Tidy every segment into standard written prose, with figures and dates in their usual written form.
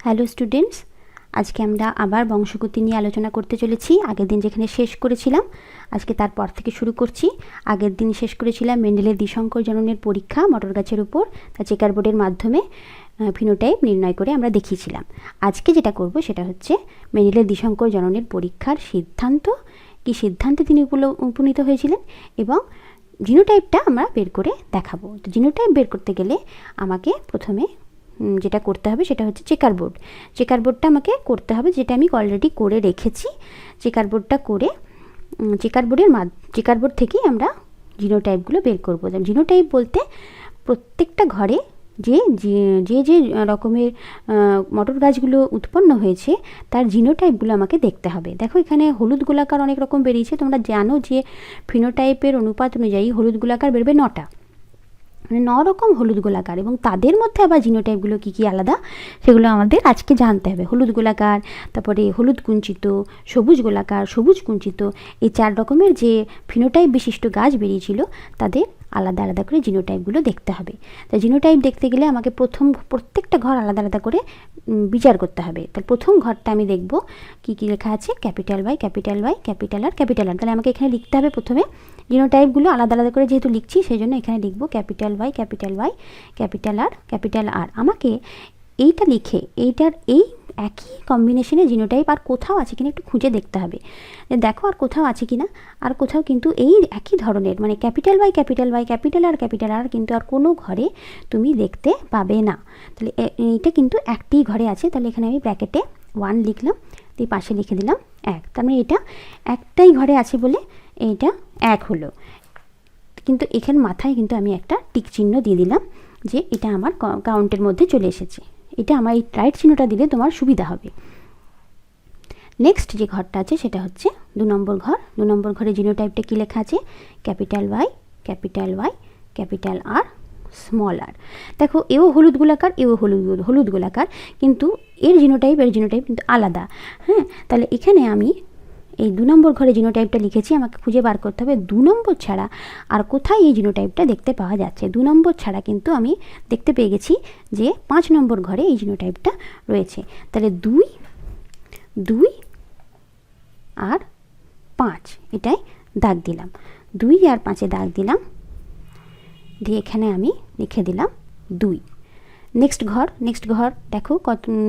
Hello students, আজকে আমরা আবার বংশগতি নিয়ে আলোচনা করতে চলেছি। আগের দিন যেখানে শেষ করেছিলাম আজকে তারপর থেকে শুরু করছি। আগের দিন শেষ করেছিলাম মেন্ডেলের দ্বিসংকর জননের পরীক্ষা মটর গাছের উপর, তা চেকার বোর্ডের মাধ্যমে ফিনোটাইপ নির্ণয় করে আমরা দেখিয়েছিলাম। আজকে যেটা করব সেটা হচ্ছে মেন্ডেলের দ্বিসংকর জননের পরীক্ষার সিদ্ধান্ত, কি সিদ্ধান্তে তিনি উপনীত হয়েছিলেন এবং জিনোটাইপটা আমরা বের করে দেখাবো। তো জিনোটাইপ বের করতে গেলে আমাকে প্রথমে যেটা করতে হবে সেটা হচ্ছে চেকার বোর্ডটা আমাকে করতে হবে, যেটা আমি অলরেডি করে রেখেছি। চেকার বোর্ডটা করে চেকার বোর্ড থেকেই আমরা জিনোটাইপগুলো বের করবো। জিনোটাইপ বলতে প্রত্যেকটা ঘরে যে যে যে রকমের মটর গাছগুলো উৎপন্ন হয়েছে তার জিনোটাইপগুলো আমাকে দেখতে হবে। দেখো এখানে হলুদ গোলাকার অনেক রকম বেরিয়েছে। তোমরা জানো যে ফিনোটাইপের অনুপাত অনুযায়ী হলুদ গোলাকার বেরোবে 9টা, মানে 9 রকম হলুদ গোলাকার, এবং তাদের মধ্যে আবার জিনোটাইপগুলো কী কী আলাদা সেগুলো আমাদের আজকে জানতে হবে। হলুদ গোলাকার, তারপরে হলুদ কুঞ্চিত, সবুজ গোলাকার, সবুজ কুঞ্চিত, এই 4 রকমের যে ফিনোটাইপ বিশিষ্ট গাছ বেরিয়েছিল তাদের আলাদা আলাদা করে জিনোটাইপগুলো দেখতে হবে। তাই জিনোটাইপ দেখতে গেলে আমাকে প্রত্যেকটা ঘর আলাদা আলাদা করে বিচার করতে হবে। তার প্রথম ঘরটা আমি দেখব কী কী লেখা আছে, capital Y, capital Y, capital R, capital R. তাহলে আমাকে এখানে লিখতে হবে প্রথমে জিনোটাইপগুলো আলাদা আলাদা করে, যেহেতু লিখছি সেই জন্য এখানে লিখব capital Y, capital Y, capital R, capital R. আমাকে এইটা লিখে এইটার এই একই কম্বিনেশনে জিনোটাইপ আর কোথাও আছে কিনা একটু খুঁজে দেখতে হবে। দেখো আর কোথাও আছে কিনা, আর কোথাও কিন্তু এই একই ধরনের, মানে capital Y, capital Y, capital R কিন্তু আর কোনো ঘরে তুমি দেখতে পাবে না। তাহলে এইটা কিন্তু একটি ঘরে আছে। তাহলে এখানে আমি ব্র্যাকেটে 1 লিখলাম, দিয়ে পাশে লিখে দিলাম 1। তার মানে এটা একটাই ঘরে আছে বলে এইটা 1 হলো। কিন্তু এখানে মাথায় কিন্তু আমি একটা টিক চিহ্ন দিয়ে দিলাম যে এটা আমার কাউন্টের মধ্যে চলে এসেছে। এটা আমার এই রাইট চিহ্নটা দিলে তোমার সুবিধা হবে। নেক্সট যে ঘরটা আছে সেটা হচ্ছে 2 নম্বর ঘর। 2 নম্বর ঘরে জিনোটাইপটা কী লেখা আছে, capital Y, capital Y, capital R, small R. দেখো এও হলুদ গোলাকার, এও হলুদ গোলাকার, কিন্তু এর জিনোটাইপ কিন্তু আলাদা। হ্যাঁ, তাহলে এখানে আমি এই 2 নম্বর ঘরে জিনোটাইপটা লিখেছি। আমাকে খুঁজে বার করতে হবে 2 নম্বর ছাড়া আর কোথায় এই জিনোটাইপটা দেখতে পাওয়া যাচ্ছে। 2 নম্বর ছাড়া কিন্তু আমি দেখতে পেয়ে গেছি যে 5 নম্বর ঘরে এই জিনোটাইপটা রয়েছে। তাহলে 2 আর 5 এটাই দাগ দিলাম, 2 আর 5-এ দাগ দিলাম, দিয়ে এখানে আমি লিখে দিলাম 2। নেক্সট ঘর দেখো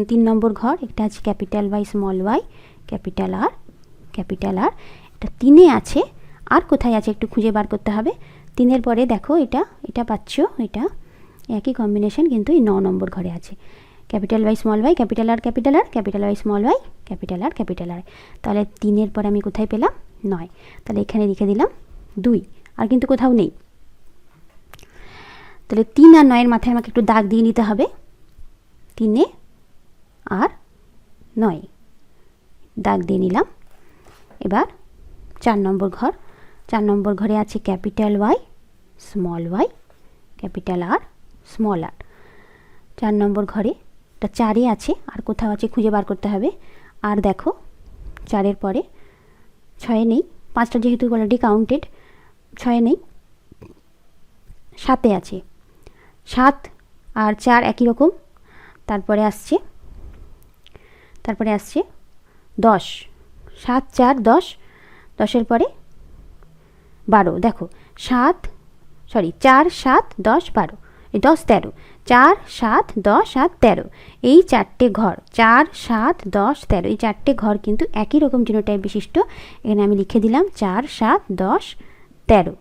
3 নম্বর ঘর। এটা আছে capital Y, small Y, capital R, capital R. এটা 3-এ আছে, আর কোথায় আছে একটু খুঁজে বার করতে হবে। 3-এর পরে দেখো এটা পাচ্ছ, এটা একই কম্বিনেশন কিন্তু এই 9 নম্বর ঘরে আছে। Capital Y, small Y, capital R, capital R, capital Y, small Y, capital R, capital R. তাহলে 3-এর পরে আমি কোথায় পেলাম 9। তাহলে এখানে লিখে দিলাম 2, আর কিন্তু কোথাও নেই। তাহলে 3 আর 9-এর মাথায় আমাকে একটু দাগ দিয়ে নিতে হবে। 3-এ আর 9 দাগ দিয়ে নিলাম। এবার 4 নম্বর ঘর। 4 নম্বর ঘরে আছে capital Y, small Y, capital R, small R. 4 number ঘরে এটা 4-এ আছে, আর কোথাও আছে খুঁজে বার করতে হবে। আর দেখো 4-এর পরে 6-এ নেই, 5টা যেহেতু অলরেডি কাউন্টেড, 6-এ নেই, 7-এ আছে। 7 আর 4 একই রকম। তারপরে আসছে 10, 7, 4, 10, 10-এর পরে 12। দেখো 4, 7, 10, 12, এই 10, 13, 4, 7, 10 আর 13, এই 4টে ঘর, 4, 7, 10, 13, এই 4টে ঘর কিন্তু একই রকম জিনোটাইপ বিশিষ্ট। এখানে আমি লিখে দিলাম 4, 7, 10, 13,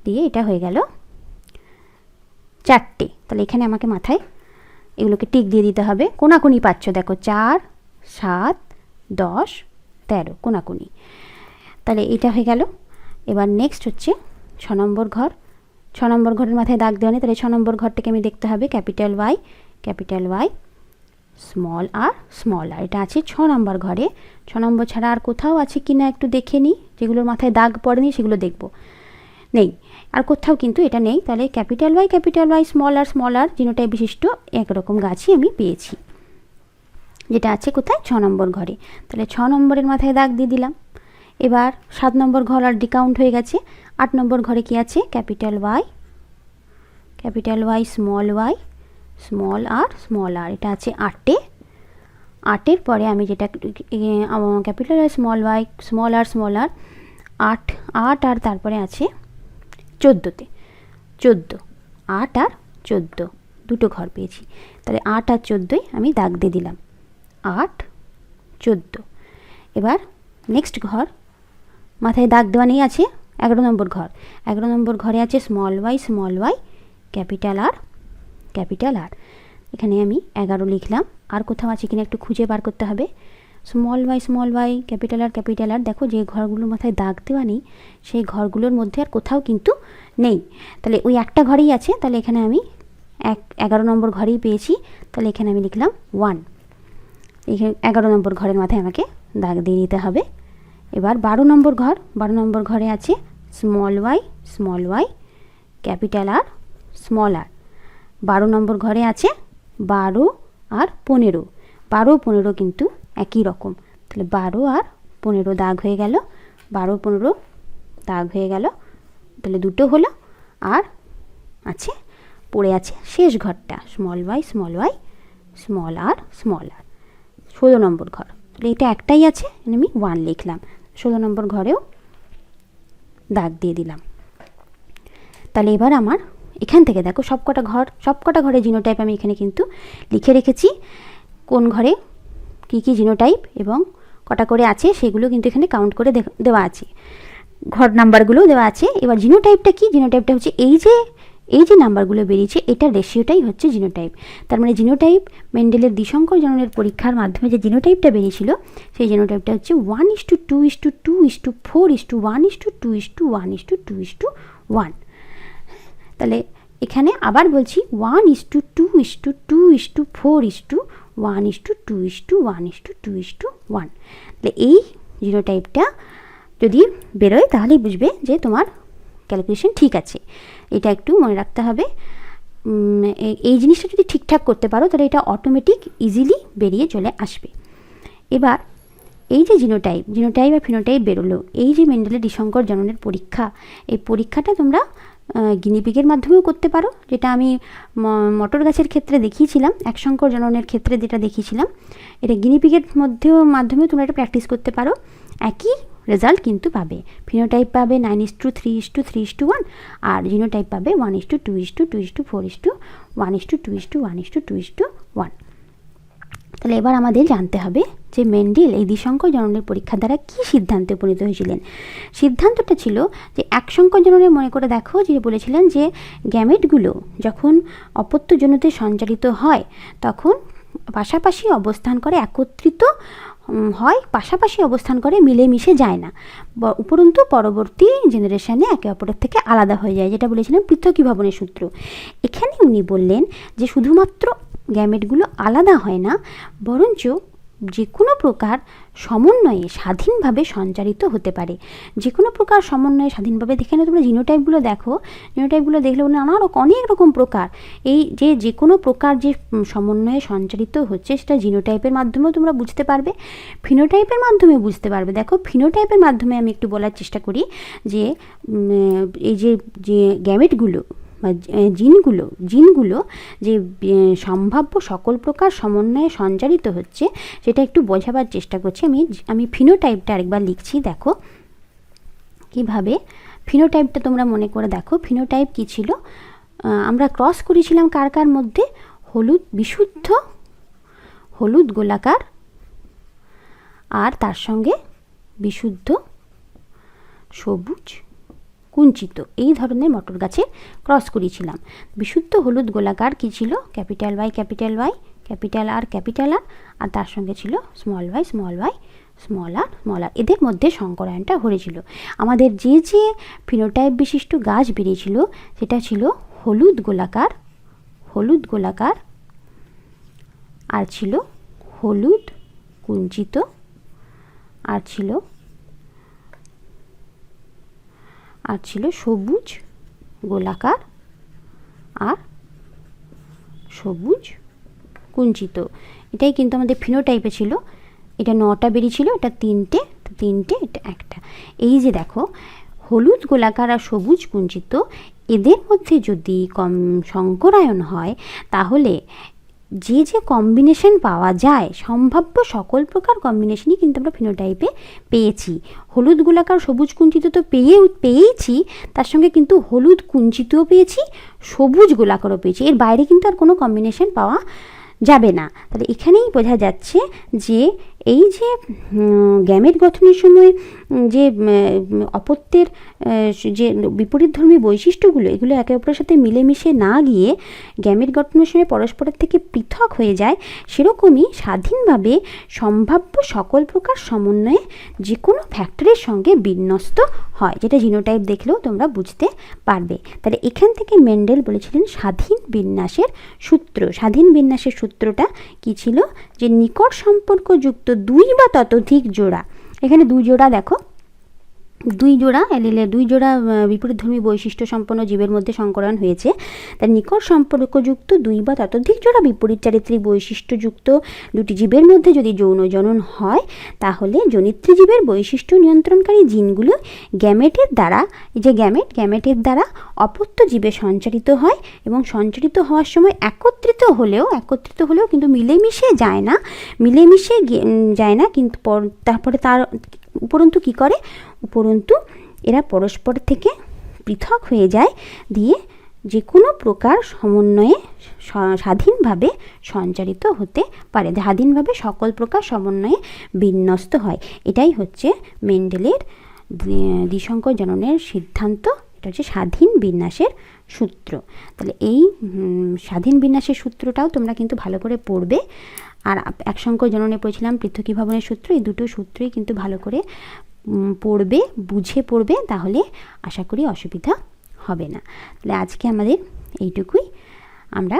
দিয়ে এটা হয়ে গেল 4টে। তাহলে এখানে আমাকে মাথায় এগুলোকে টিক দিয়ে দিতে হবে। কোনাকুনি পাচ্ছ, দেখো 4, 7, 10, 13 কোনাকুনি। তাহলে এটা হয়ে গেল। এবার নেক্সট হচ্ছে 6 নম্বর ঘর। 6 নম্বর ঘরের মাথায় দাগ দেওয়া নেই, তাহলে 6 নম্বর ঘরটাকে আমি দেখতে হবে ক্যাপিটাল ওয়াই, স্মল আর, এটা আছে 6 নম্বর ঘরে। 6 নম্বর ছাড়া আর কোথাও আছে কি না একটু দেখে নিই, যেগুলোর মাথায় দাগ পড়েনি সেগুলো দেখব। নেই, আর কোথাও কিন্তু এটা নেই। তাহলে ক্যাপিটাল ওয়াই, স্মল আর জিনোটাইপ বিশিষ্ট একরকম গাছই আমি পেয়েছি, যেটা আছে কোথায় 6 নম্বর ঘরে। তাহলে 6 নম্বরের মাথায় দাগ দিয়ে দিলাম। এবার 7 নম্বর ঘর আর ডিকাউন্ট হয়ে গেছে। 8 নম্বর ঘরে কি আছে, ক্যাপিটাল ওয়াই, স্মল আর, এটা আছে 8টে। 8-এর পরে আমি যেটা ক্যাপিটাল আর স্মল আর 8 আর তারপরে আছে 14-তে 14, 8 আর 14 দুটো ঘর পেয়েছি। তাহলে 8 আর 14ই আমি দাগ দিয়ে দিলাম, 8, 14। এবার নেক্সট ঘর মাথায় দাগ দেওয়া নেই, আছে 11 নম্বর ঘর। 11 নম্বর ঘরে আছে স্মল ওয়াই ক্যাপিটাল আর। এখানে আমি 11 লিখলাম। আর কোথাও আছে কিনা একটু খুঁজে বার করতে হবে। স্মল ওয়াই ক্যাপিটাল আর, দেখো যে ঘরগুলোর মাথায় দাগ দেওয়া নেই সেই ঘরগুলোর মধ্যে আর কোথাও কিন্তু নেই। তাহলে ওই একটা ঘরেই আছে, তাহলে এখানে আমি 11 নম্বর ঘরেই পেয়েছি, তাহলে এখানে আমি লিখলাম 1। এখানে 11 নম্বর ঘরের মাথায় আমাকে দাগ দিয়ে দিতে হবে। এবার 12 নম্বর ঘর। 12 নম্বর ঘরে আছে স্মল ওয়াই ক্যাপিটাল আর। 12 নম্বর ঘরে আছে 12 আর 15। 12, 15 কিন্তু একই রকম, তাহলে 12 আর 15 দাগ হয়ে গেল। 12, 15 দাগ হয়ে গেল, তাহলে দুটো হলো। আর আছে পড়ে আছে শেষ ঘরটা স্মল ওয়াই আর 16 নম্বর ঘর। তাহলে এটা একটাই আছে, আমি 1 লিখলাম। 16 নম্বর ঘরেও দাগ দিয়ে দিলাম। তাহলে এবার আমার এখান থেকে দেখো সবকটা ঘরে জিনোটাইপ আমি এখানে কিন্তু লিখে রেখেছি, কোন ঘরে কী জিনোটাইপ এবং কটা করে আছে সেগুলো কিন্তু এখানে কাউন্ট করে দেওয়া আছে, ঘর নাম্বারগুলোও দেওয়া আছে। এবার জিনোটাইপটা কি? জিনোটাইপটা হচ্ছে এই যে নাম্বারগুলো বেরিয়েছে এটার রেশিওটাই হচ্ছে জিনোটাইপ। তার মানে জিনোটাইপ মেন্ডেলের দ্বিসংকর জননের পরীক্ষার মাধ্যমে যে জিনোটাইপটা বেরিয়েছিল সেই জিনোটাইপটা হচ্ছে 1:2:2:4:1:1:2:1:1। তাহলে এখানে আবার বলছি 1:2:2:4:1:2:1:2:1। তাহলে এই জিনোটাইপটা যদি বেরোয় তাহলেই বুঝবে যে তোমার ক্যালকুলেশন ঠিক আছে। এটা একটু মনে রাখতে হবে। এই জিনিসটা যদি ঠিকঠাক করতে পারো তাহলে এটা অটোমেটিক ইজিলি বেরিয়ে চলে আসবে। এবার এই যে জিনোটাইপ আর ফিনোটাইপ বেরোলো, এই যে মেন্ডেলের দ্বিসংকর জননের পরীক্ষা, এই পরীক্ষাটা তোমরা গিনিপিগের মাধ্যমেও করতে পারো, যেটা আমি মটর গাছের ক্ষেত্রে দেখিয়েছিলাম, একসংকর জননের ক্ষেত্রে যেটা দেখিয়েছিলাম, এটা গিনিপিগের মাধ্যমেও তোমরা এটা প্র্যাকটিস করতে পারো। একই রেজাল্ট কিন্তু পাবে। ফিনোটাইপ পাবে 9:3:3:1 আর জিনোটাইপ পাবে 1:2:2:4:1:2:1:2:1। তাহলে এবার আমাদের জানতে হবে যে মেন্ডেল এই দ্বিসংকর জননের পরীক্ষা দ্বারা কী সিদ্ধান্তে উপনীত হয়েছিলেন। সিদ্ধান্তটা ছিল যে একসংকর জননের, মনে করে দেখো যে বলেছিলেন যে গ্যামেটগুলো যখন অপত্যজনিতে সঞ্চারিত হয় তখন পাশাপাশি অবস্থান করে, একত্রিত হয়, পাশাপাশি অবস্থান করে, মিলেমিশে যায় না, উপরন্তু পরবর্তী জেনারেশনে একে অপরের থেকে আলাদা হয়ে যায়, যেটা বলেছিলেন পৃথকীভবনের সূত্র। এখানে উনি বললেন যে শুধুমাত্র গ্যামেটগুলো আলাদা হয় না, বরঞ্চ যে কোনো প্রকার সমন্বয়ে স্বাধীনভাবে সঞ্চারিত হতে পারে। যে কোনো প্রকার সমন্বয়ে স্বাধীনভাবে, এখানে তোমরা জিনোটাইপগুলো দেখো, জিনোটাইপগুলো দেখলে অনেক রকম প্রকার, এই যে কোনো প্রকার যে সমন্বয়ে সঞ্চারিত হচ্ছে সেটা জিনোটাইপের মাধ্যমেও তোমরা বুঝতে পারবে, ফিনোটাইপের মাধ্যমে বুঝতে পারবে। দেখো ফিনোটাইপের মাধ্যমে আমি একটু বলার চেষ্টা করি যে এই যে গ্যামেটগুলো বা জিনগুলো যে সম্ভাব্য সকল প্রকার সমন্বয়ে সঞ্চারিত হচ্ছে সেটা একটু বোঝাবার চেষ্টা করছি। আমি ফিনোটাইপটা আরেকবার লিখছি, দেখো কিভাবে ফিনোটাইপটা তোমরা মনে করে দেখো। ফিনোটাইপ কী ছিল? আমরা ক্রস করেছিলাম কার মধ্যে? বিশুদ্ধ হলুদ গোলাকার আর তার সঙ্গে বিশুদ্ধ সবুজ কুঞ্চিত, এই ধরনের মটর গাছের ক্রস করিয়েছিলাম। বিশুদ্ধ হলুদ গোলাকার কী ছিল? ক্যাপিটাল ওয়াই ক্যাপিটাল আর আর তার সঙ্গে ছিল স্মল আর। এদের মধ্যে সংকরায়নটা হয়েছিল। আমাদের যে ফিনোটাইপ বিশিষ্ট গাছ বেরিয়েছিল সেটা ছিল হলুদ গোলাকার আর ছিল হলুদ কুঞ্চিত আর ছিল সবুজ গোলাকার আর সবুজ কুঞ্চিত। এটাই কিন্তু আমাদের ফিনোটাইপে ছিল। এটা 9টা বেরিয়েছিল, এটা 3টে, এটা একটা। এই যে দেখো হলুদ গোলাকার আর সবুজ কুঞ্চিত, এদের মধ্যে যদি কম সংকরায়ন হয় তাহলে যে যে কম্বিনেশন পাওয়া যায়, সম্ভাব্য সকল প্রকার কম্বিনেশনই কিন্তু আমরা ফিনোটাইপে পেয়েছি। হলুদ গোলাকার সবুজ কুঞ্চিত তো পেয়েইছি, তার সঙ্গে কিন্তু হলুদ কুঞ্চিতও পেয়েছি, সবুজ গোলাকারও পেয়েছি। এর বাইরে কিন্তু আর কোনো কম্বিনেশন পাওয়া যাবে না। তাহলে এখানেই বোঝা যাচ্ছে যে এই যে গ্যামেট গঠনের সময় যে অপত্যের যে বিপরীতধর্মী বৈশিষ্ট্যগুলো, এগুলো একে অপরের সাথে মিলেমিশে না গিয়ে গ্যামেট গঠনের সময় পরস্পরের থেকে পৃথক হয়ে যায়, সেরকমই স্বাধীনভাবে সম্ভাব্য সকল প্রকার সমন্বয়ে যে কোনো ফ্যাক্টরের সঙ্গে বিন্যস্ত হয়, যেটা জিনোটাইপ দেখলেও তোমরা বুঝতে পারবে। তাহলে এখান থেকে মেন্ডেল বলেছিলেন স্বাধীন বিন্যাসের সূত্র। স্বাধীন বিন্যাসের সূত্রটা কি ছিল? যে নিকট সম্পর্কযুক্ত দুই বা ততোধিক জোড়া, এখানে দুই জোড়া দেখো, দুই জোড়া অ্যালিলের দুই জোড়া বিপরীতধর্মী বৈশিষ্ট্য সম্পন্ন জীবের মধ্যে সংকরণ হয়েছে। তার নিকট সম্পর্কযুক্ত দুই বা ততোধিক জোড়া বিপরীত চারিত্রিক বৈশিষ্ট্যযুক্ত দুটি জীবের মধ্যে যদি যৌন জনন হয়, তাহলে জনিত্রী জীবের বৈশিষ্ট্য নিয়ন্ত্রণকারী জিনগুলো গ্যামেটের দ্বারা, যে গ্যামেটের দ্বারা অপত্য জীবে সঞ্চারিত হয়, এবং সঞ্চারিত হওয়ার সময় একত্রিত হলেও কিন্তু মিলেমিশে যায় না, কিন্তু তারপরে তার উপরন্তু কী করে? উপরন্তু এরা পরস্পর থেকে পৃথক হয়ে যায়, দিয়ে যে কোনো প্রকার সমন্বয়ে স্বাধীনভাবে সঞ্চারিত হতে পারে, স্বাধীনভাবে সকল প্রকার সমন্বয়ে বিন্যস্ত হয়। এটাই হচ্ছে মেন্ডেলের দ্বিসংকর জননের সিদ্ধান্ত। এটা হচ্ছে স্বাধীন বিন্যাসের সূত্র। তাহলে এই স্বাধীন বিন্যাসের সূত্রটাও তোমরা কিন্তু ভালো করে পড়বে। আর একসংকর জননে পড়েছিলাম পৃথকীভবনের সূত্র, এই দুটো সূত্রই কিন্তু ভালো করে পড়বে, বুঝে পড়বে, তাহলে আশা করি অসুবিধা হবে না। তাহলে আজকে আমাদের এইটুকুই, আমরা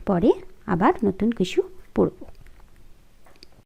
পরে আবার নতুন কিছু পড়ব।